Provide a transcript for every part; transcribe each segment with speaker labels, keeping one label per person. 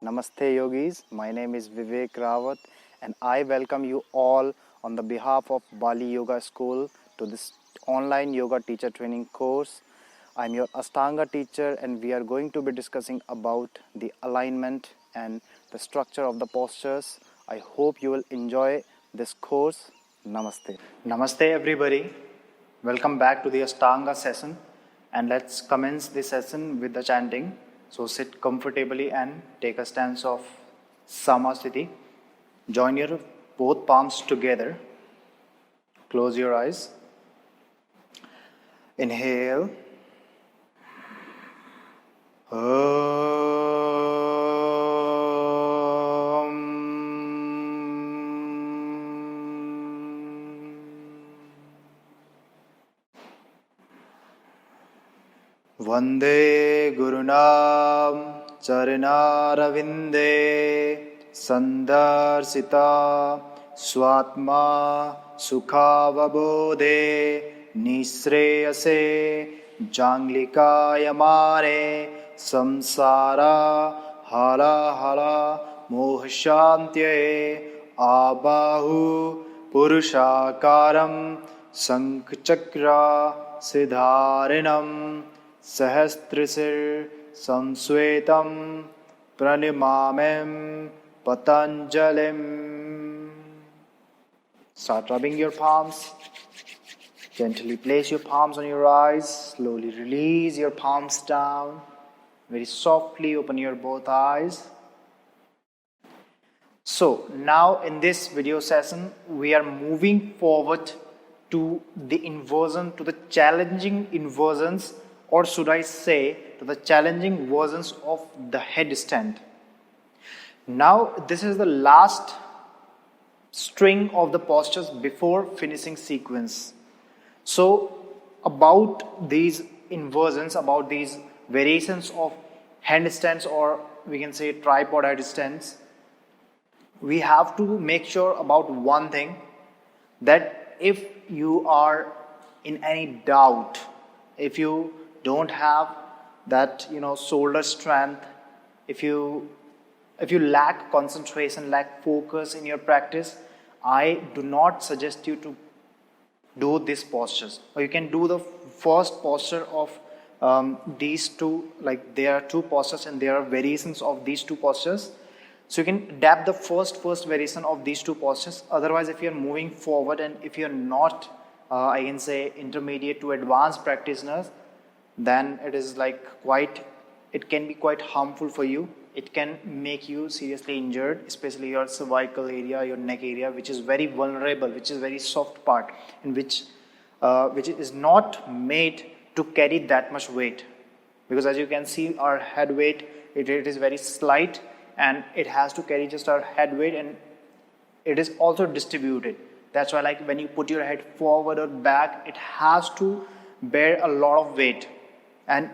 Speaker 1: Namaste yogis, my name is Vivek Rawat and I welcome you all on the behalf of Bali Yoga School to this online yoga teacher training course. I'm your Ashtanga teacher and we are going to be discussing about the alignment and the structure of the postures. I hope you will enjoy this course. Namaste. Namaste everybody. Welcome back to the Ashtanga session and let's commence this session with the chanting. So sit comfortably and take a stance of Samasthiti. Join your both palms together. Close your eyes. Inhale. Vande Gurunam Charanaravindeya Sandarsita Swatma Sukhavabodhe Nisreyase Janglikayamare Samsara Hala Hala Mohshantye Abahu Purushakaram Sankhchakra Siddharinam Sahasrisir Samsvetam Pranimamem Patanjalim. Start rubbing your palms. Gently place your palms on your eyes. Slowly release your palms down. Very softly open your both eyes. So now in this video session, we are moving forward to the inversion, to the challenging inversions, or should I say to the challenging versions of the headstand. Now this is the last string of the postures before finishing sequence. So about these inversions, about these variations of handstands, or we can say tripod headstands, we have to make sure about one thing, that if you are in any doubt, if you don't have that shoulder strength, if you lack concentration, lack focus in your practice, I do not suggest you to do these postures. Or you can do the first posture of these two, like there are two postures and there are variations of these two postures. So you can adapt the first variation of these two postures. Otherwise, if you are moving forward and if you are not, I can say, intermediate to advanced practitioners, then it is it can be quite harmful for you. It can make you seriously injured, especially your cervical area, your neck area, which is very vulnerable, which is very soft part, and which is not made to carry that much weight. Because as you can see, our head weight, it is very slight, and it has to carry just our head weight, and it is also distributed. That's why when you put your head forward or back, it has to bear a lot of weight, and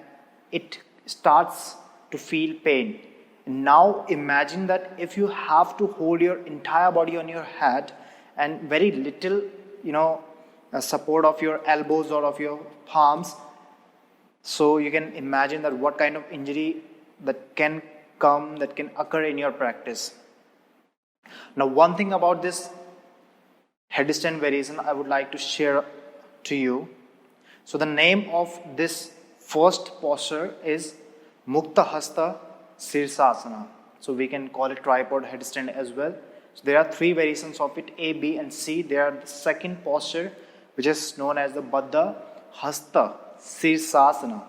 Speaker 1: it starts to feel pain. Now imagine that if you have to hold your entire body on your head and very little support of your elbows or of your palms, so you can imagine that what kind of injury that can occur in your practice. Now one thing about this headstand variation I would like to share to you. So the name of this first posture is Mukta Hasta Sirsasana. So we can call it tripod headstand as well. So there are three variations of it, A, B and C. There are the second posture, which is known as the Baddha Hasta Sirsasana.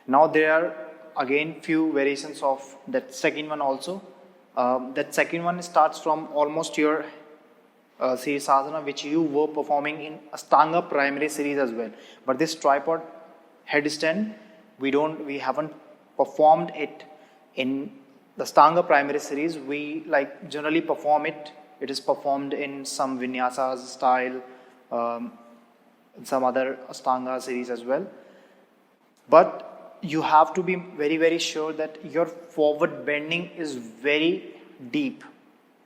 Speaker 1: Now there are again few variations of that second one also. That second one starts from almost your Sirsasana, which you were performing in Ashtanga primary series as well. But this tripod headstand, we haven't performed it in the Ashtanga primary series. We generally perform it. It is performed in some Vinyasas style, some other Ashtanga series as well. But you have to be very, very sure that your forward bending is very deep.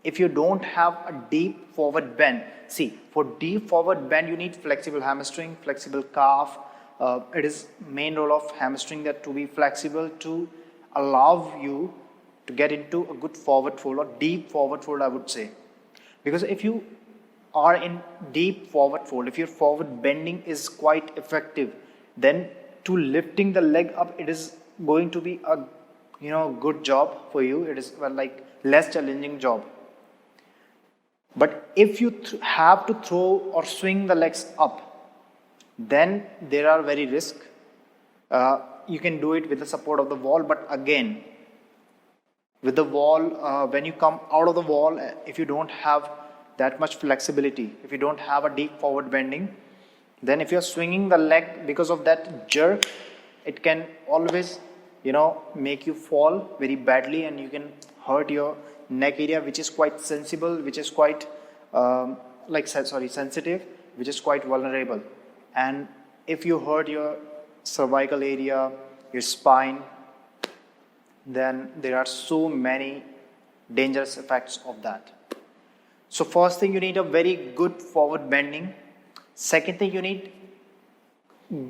Speaker 1: If you don't have a deep forward bend, see, for deep forward bend you need flexible hamstring, flexible calf. It is main role of hamstring that to be flexible to allow you to get into a good forward fold or deep forward fold, I would say. Because if you are in deep forward fold, if your forward bending is quite effective, then to lifting the leg up, it is going to be a good job for you. It is like less challenging job. But if you have to throw or swing the legs up, then there are very risk. You can do it with the support of the wall, but again, with the wall, when you come out of the wall, if you don't have that much flexibility, if you don't have a deep forward bending, then if you're swinging the leg, because of that jerk, it can always make you fall very badly, and you can hurt your neck area, which is quite sensible, which is quite sensitive, which is quite vulnerable. And if you hurt your cervical area, your spine, then there are so many dangerous effects of that. So first thing, you need a very good forward bending. Second thing, you need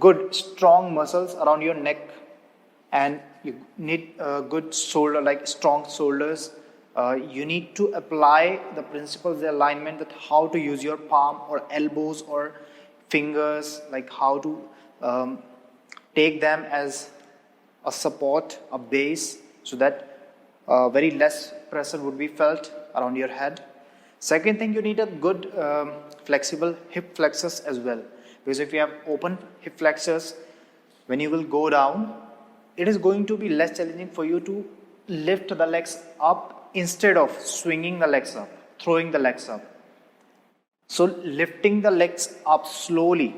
Speaker 1: good strong muscles around your neck, and you need good shoulder, like strong shoulders. You need to apply the principles, the alignment, that how to use your palm or elbows or fingers, like how to take them as a support, a base, so that very less pressure would be felt around your head. Second thing, you need a good flexible hip flexors as well, because if you have open hip flexors, when you will go down, it is going to be less challenging for you to lift the legs up instead of swinging the legs up, throwing the legs up. So lifting the legs up slowly,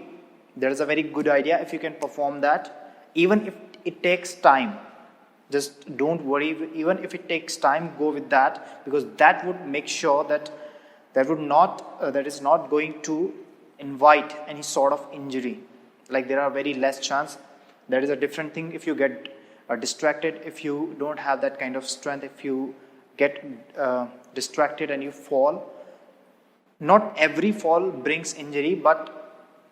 Speaker 1: that is a very good idea if you can perform that. Even if it takes time, just don't worry. Even if it takes time, go with that, because that would make sure that that is not going to invite any sort of injury. Like there are very less chance. That is a different thing if you get distracted, if you don't have that kind of strength, if you get distracted and you fall. Not every fall brings injury, but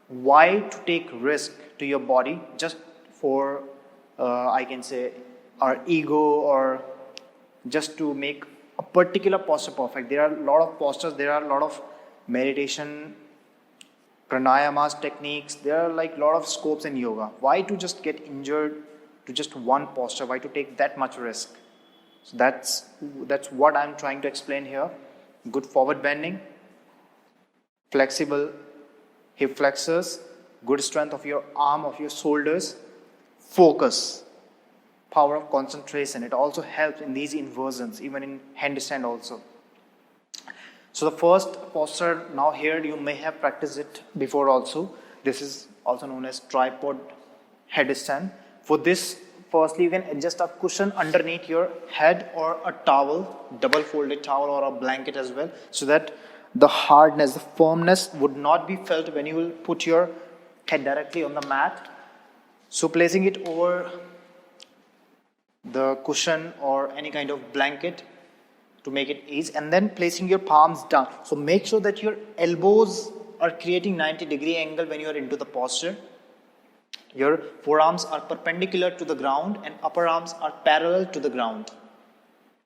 Speaker 1: why to take risk to your body just for I can say our ego, or just to make a particular posture perfect. There are a lot of postures, there are a lot of meditation, pranayamas, techniques, there are like a lot of scopes in yoga. Why to just get injured to just one posture? Why to take that much risk? So that's what I'm trying to explain here. Good forward bending, flexible hip flexors, good strength of your arm, of your shoulders, focus, power of concentration. It also helps in these inversions, even in handstand also. So the first posture, now here you may have practiced it before also. This is also known as tripod headstand. For this, firstly you can adjust a cushion underneath your head, or a towel, double folded towel or a blanket as well, so that the hardness, the firmness would not be felt when you will put your head directly on the mat. So placing it over the cushion or any kind of blanket to make it easy, and then placing your palms down. So make sure that your elbows are creating 90-degree angle when you are into the posture. Your forearms are perpendicular to the ground and upper arms are parallel to the ground.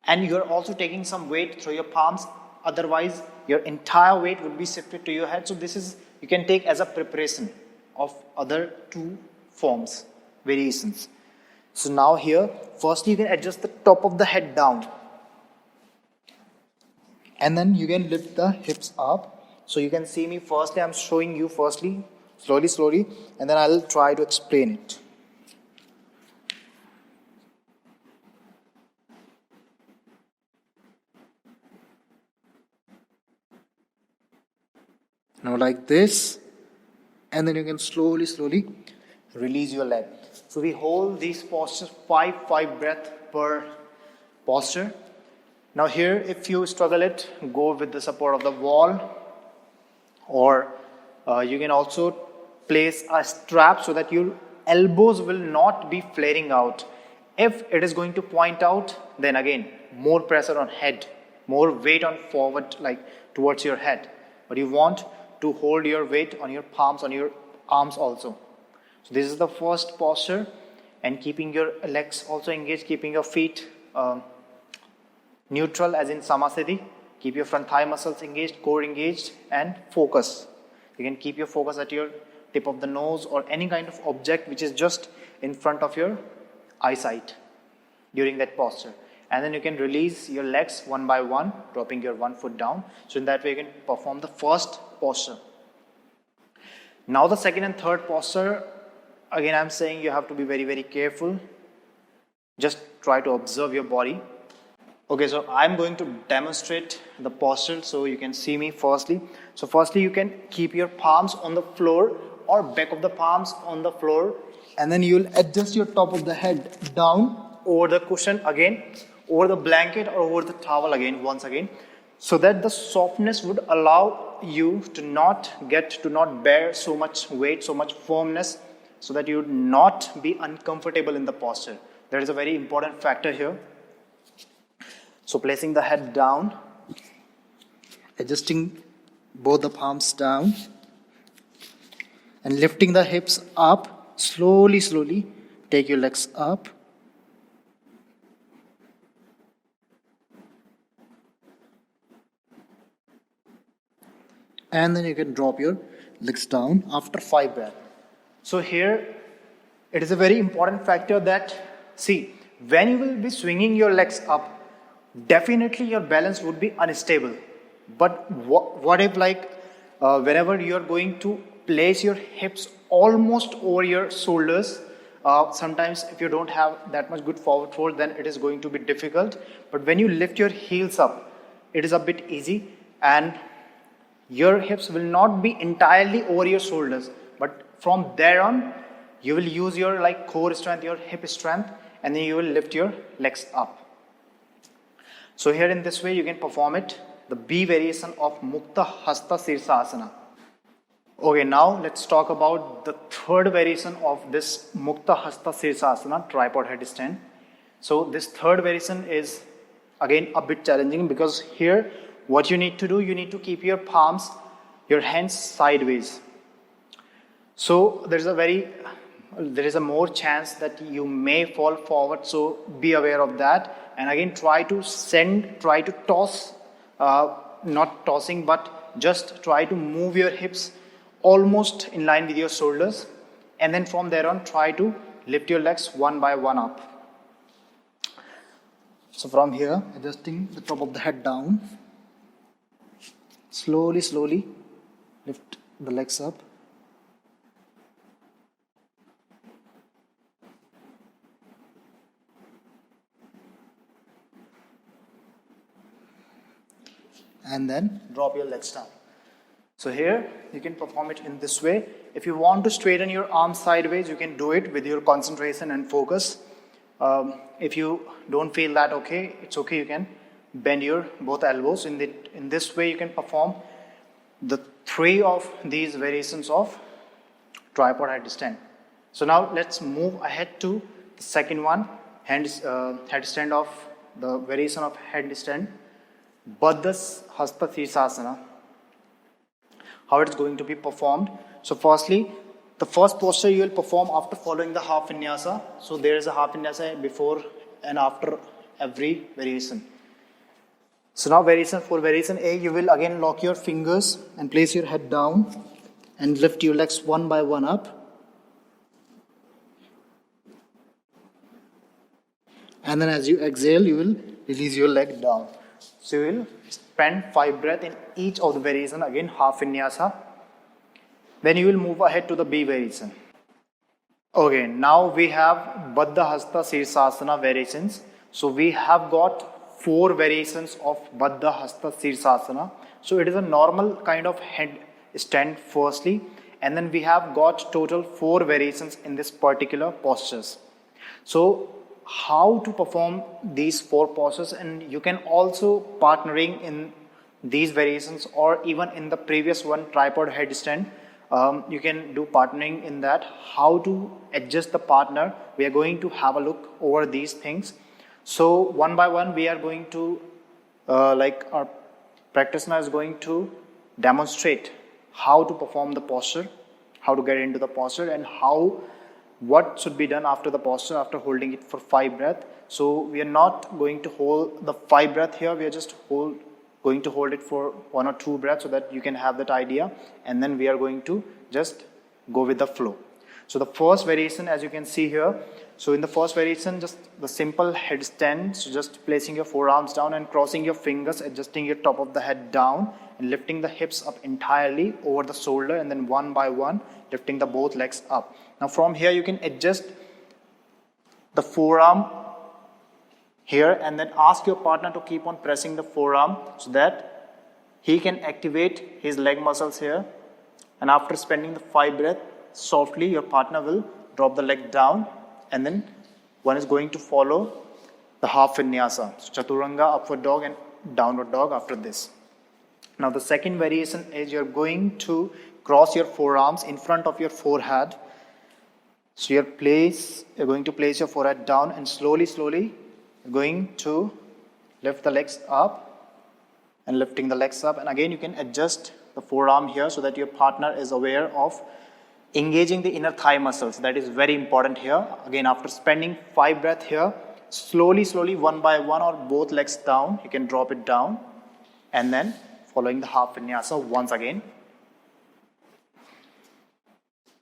Speaker 1: And you are also taking some weight through your palms, otherwise your entire weight would be shifted to your head. So this is, you can take as a preparation of other two forms, variations. So now here, firstly you can adjust the top of the head down, and then you can lift the hips up. So you can see me, firstly I'm showing you firstly, slowly, and then I'll try to explain it. Now like this, and then you can slowly release your leg. So we hold these postures 5 breaths per posture. Now here, if you struggle it, go with the support of the wall, or you can also place a strap so that your elbows will not be flaring out. If it is going to point out, then again, more pressure on head, more weight on forward, like towards your head. But you want to hold your weight on your palms, on your arms also. So this is the first posture, and keeping your legs also engaged, keeping your feet neutral as in Samasthiti. Keep your front thigh muscles engaged, core engaged, and focus. You can keep your focus at your tip of the nose or any kind of object which is just in front of your eyesight during that posture. And then you can release your legs one by one, dropping your one foot down. So in that way you can perform the first posture. Now the second and third posture, again I'm saying you have to be very, very careful. Just try to observe your body. Okay, so I'm going to demonstrate the posture so you can see me firstly. So firstly you can keep your palms on the floor or back of the palms on the floor, and then you'll adjust your top of the head down over the cushion again, over the blanket or over the towel again, once again, so that the softness would allow you to not bear so much weight, so much firmness, so that you would not be uncomfortable in the posture. That is a very important factor here. So placing the head down, adjusting both the palms down, and lifting the hips up, slowly, slowly, take your legs up. And then you can drop your legs down after 5 breaths. So here, it is a very important factor that, see, when you will be swinging your legs up, definitely your balance would be unstable. But what if whenever you are going to place your hips almost over your shoulders, sometimes if you don't have that much good forward fold, then it is going to be difficult. But when you lift your heels up, it is a bit easy, and your hips will not be entirely over your shoulders. But from there on, you will use your core strength, your hip strength, and then you will lift your legs up. So here in this way you can perform it, the B variation of Mukta Hasta Sirsasana. Okay, now let's talk about the third variation of this Mukta Hasta Sirsasana, tripod headstand. So this third variation is again a bit challenging, because here what you need to do, you need to keep your palms, your hands sideways. So there is a more chance that you may fall forward, so be aware of that. And again, try to toss, not tossing, but just try to move your hips almost in line with your shoulders. And then from there on, try to lift your legs one by one up. So from here, adjusting the top of the head down, slowly, slowly lift the legs up. And then drop your legs down. So here you can perform it in this way. If you want to straighten your arms sideways, you can do it with your concentration and focus. If you don't feel that okay, it's okay, you can bend your both elbows. In this way you can perform the 3 of these variations of tripod headstand. So now let's move ahead to the second one, headstand of the variation of headstand, Baddha Hasta Sirsasana. How it's going to be performed. So firstly, the first posture you will perform after following the half vinyasa. So there is a half vinyasa before and after every variation. So now for variation A, you will again lock your fingers and place your head down and lift your legs one by one up. And then as you exhale, you will release your leg down. So you will spend 5 breaths in each of the variation, again half vinyasa. Then you will move ahead to the B variation. Okay, now we have Baddha Hasta Sirsasana variations. So we have got 4 variations of Baddha Hasta Sirsasana. So it is a normal kind of head stand firstly, and then we have got total 4 variations in this particular postures. So how to perform these 4 postures, and you can also partnering in these variations, or even in the previous one, tripod headstand, you can do partnering in that. How to adjust the partner, we are going to have a look over these things. So one by one we are going to our practitioner is going to demonstrate how to perform the posture, how to get into the posture, and how
Speaker 2: what should be done after the posture, after holding it for 5 breaths. So we are not going to hold the 5 breath here, we are just going to hold it for 1 or 2 breaths so that you can have that idea, and then we are going to just go with the flow. So the first variation, as you can see here, so in the first variation, just the simple headstand, so just placing your forearms down and crossing your fingers, adjusting your top of the head down and lifting the hips up entirely over the shoulder, and then one by one lifting the both legs up. Now from here you can adjust the forearm here and then ask your partner to keep on pressing the forearm so that he can activate his leg muscles here. And after spending the 5 breaths, softly your partner will drop the leg down, and then one is going to follow the half vinyasa. So chaturanga, upward dog and downward dog after this. Now the second variation is you're going to cross your forearms in front of your forehead. So you're going to place your forehead down and slowly you're going to lift the legs up and lifting the legs up. And again you can adjust the forearm here so that your partner is aware of engaging the inner thigh muscles. That is very important here. Again, after spending 5 breaths here, slowly one by one or both legs down, you can drop it down and then following the half vinyasa once again.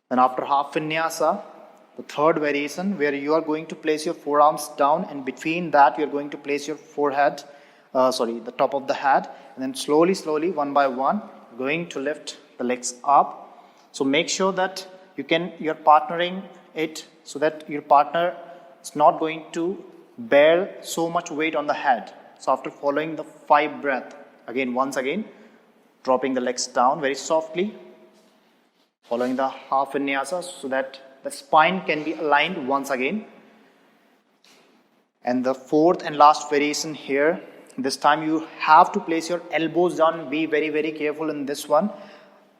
Speaker 2: Then after half vinyasa, the third variation where you are going to place your forearms down, and between that you are going to place your the top of the head, and then slowly one by one going to lift the legs up. So make sure that you're partnering it so that your partner is not going to bear so much weight on the head. So after following the 5 breaths, once again, dropping the legs down very softly, following the half vinyasa so that the spine can be aligned once again. And the fourth and last variation here, this time you have to place your elbows down. Be very careful in this one.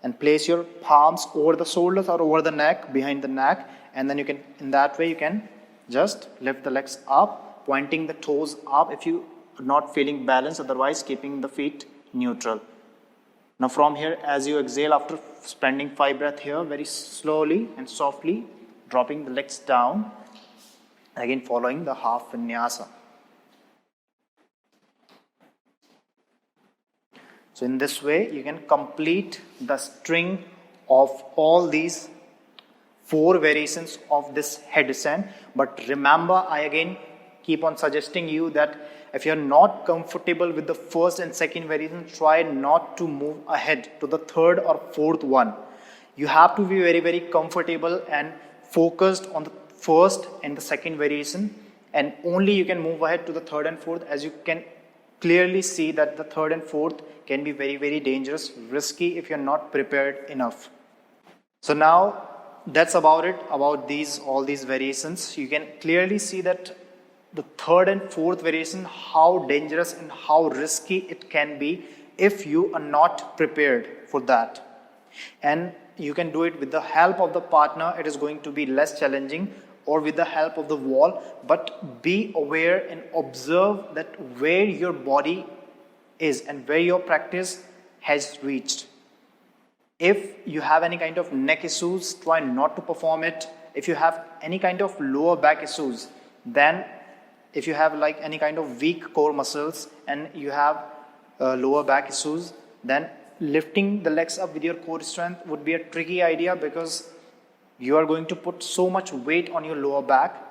Speaker 2: And place your palms over the shoulders or over the neck, behind the neck, and then in that way you can just lift the legs up, pointing the toes up if you are not feeling balance, otherwise keeping the feet neutral. Now from here, as you exhale after spending 5 breaths here, very slowly and softly dropping the legs down, again following the half vinyasa. So in this way, you can complete the string of all these 4 variations of this headstand. But remember, I again keep on suggesting you that if you're not comfortable with the first and second variation, try not to move ahead to the third or fourth one. You have to be very comfortable and focused on the first and the second variation, and only you can move ahead to the third and fourth. As you can clearly see that the third and fourth can be very dangerous, risky if you're not prepared enough. So now that's about it, about all these variations. You can clearly see that the third and fourth variation, how dangerous and how risky it can be if you are not prepared for that. And you can do it with the help of the partner, it is going to be less challenging, or with the help of the wall, but be aware and observe that where your body is and where your practice has reached. If you have any kind of neck issues, try not to perform it. If you have any kind of lower back issues, then if you have like any kind of weak core muscles and you have lower back issues, then lifting the legs up with your core strength would be a tricky idea, because you are going to put so much weight on your lower back.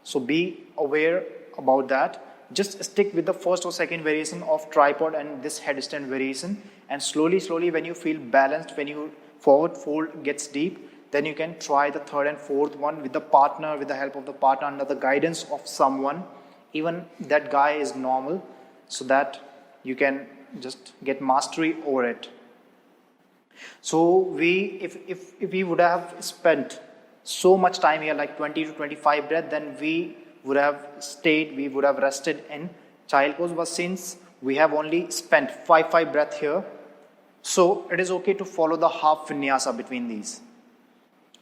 Speaker 2: So be aware about that. Just stick with the first or second variation of tripod and this headstand variation, and slowly when you feel balanced, when your forward fold gets deep, then you can try the third and fourth one with the partner, with the help of the partner, under the guidance of someone, even that guy is normal, so that you can just get mastery over it. So if we would have spent so much time here, like 20 to 25 breaths, then we would have rested in child pose. But since we have only spent 5 breaths here, so it is okay to follow the half vinyasa between these.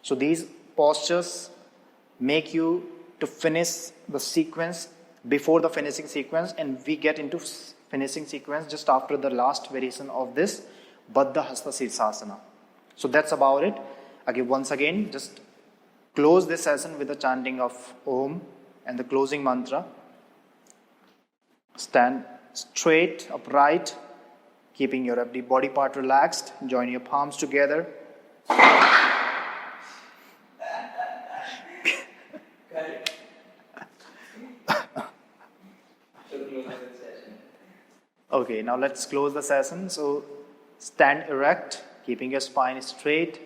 Speaker 2: So these postures make you to finish the sequence before the finishing sequence, and we get into finishing sequence just after the last variation of this Baddha Hasta Sirsasana. So that's about it. Again, once again, just Close this session with the chanting of Om and the closing mantra. Stand straight, upright, keeping your every body part relaxed. Join your palms together. Okay, now let's close the session. So stand erect, keeping your spine straight.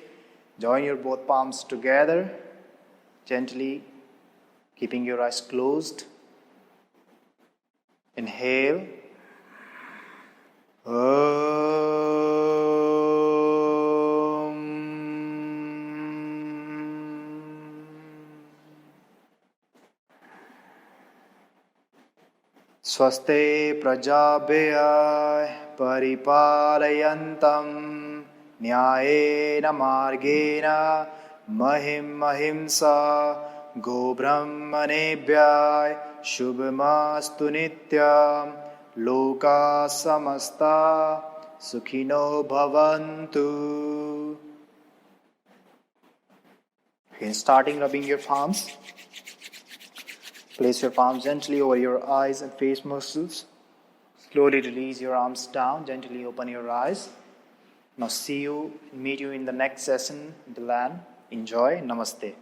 Speaker 2: Join your both palms together, gently keeping your eyes closed. Inhale. Swaste prajabhya paripalayantam nyayena margena mahim mahimsa go brahmanebhya shubhamastu nityam loka samasta sukhino bhavantu. Again, starting rubbing your palms. Place your palms gently over your eyes and face muscles. Slowly release your arms down. Gently open your eyes. Now meet you in the next session in the land. Enjoy. Namaste.